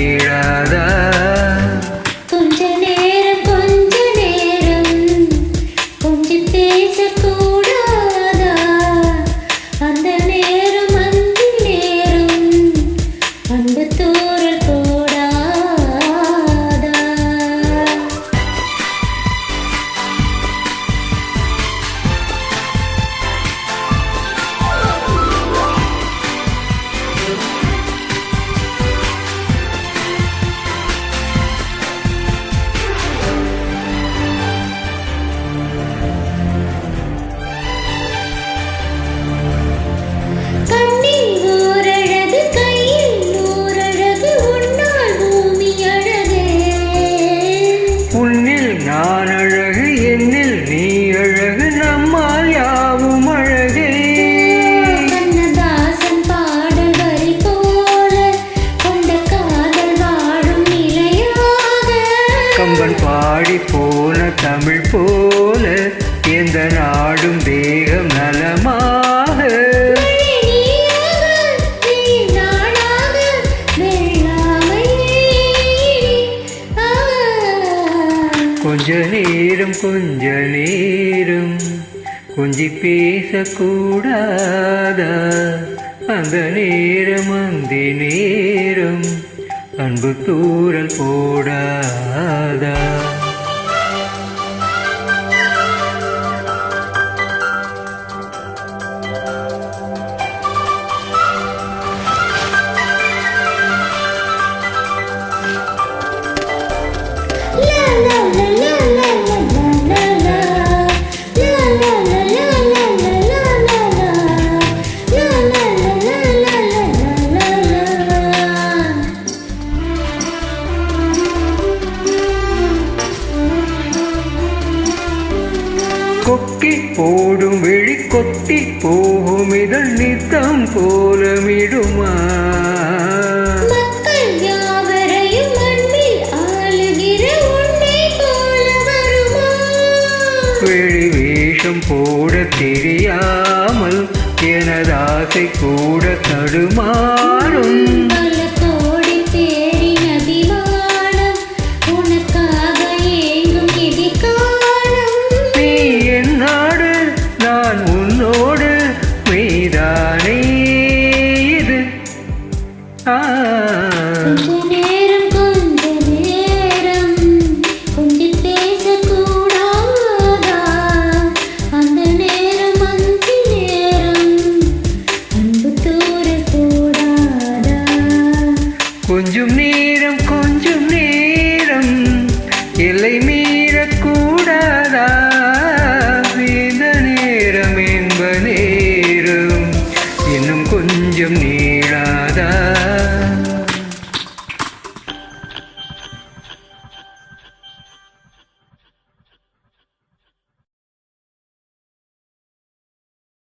கேளாதா? கொஞ்ச நேரம் கொஞ்சம் பேசக்கூடாதா? அந்த நேரம் அந்த நேரம் அன்பு தூரல் போடாதா? நான் அழகு என்னில் நீ அழகு நம்மால் யாவும் அழகே. கண்ணதாசன் பாடல் வரி போல கொண்ட காதல் வாழும் நிலையாக கம்பன் பாடி போன தமிழ் போல எந்த நாடும் தேகம் நலமாக கொஞ்ச நேரம் கொஞ்சி பேசக்கூடாதா? அந்த நேரம் அந்த நேரம் அன்பு தூரல் போடாதா? கொக்கி போடும் விழி கொத்தி போகும் இதழ் நித்தம் கோலமிடுமா? மக்கள் யாவரையும் அன்பில் ஆளுகிற உன்னை போல வருமா? வெளி வேஷம் போட தெரியாமல் எனது ஆசை கூட தடுமாறும். கொஞ்ச நேரம் கொஞ்சம் பேசக்கூடாதா? அந்த நேரம் அந்த நேரம் அன்பு தூரல் போடாதா? கொஞ்சம் நேரம் எல்லை மீறக்கூடாதா? இந்த நேரம் என்ப நேரம் இன்னும் கொஞ்சம்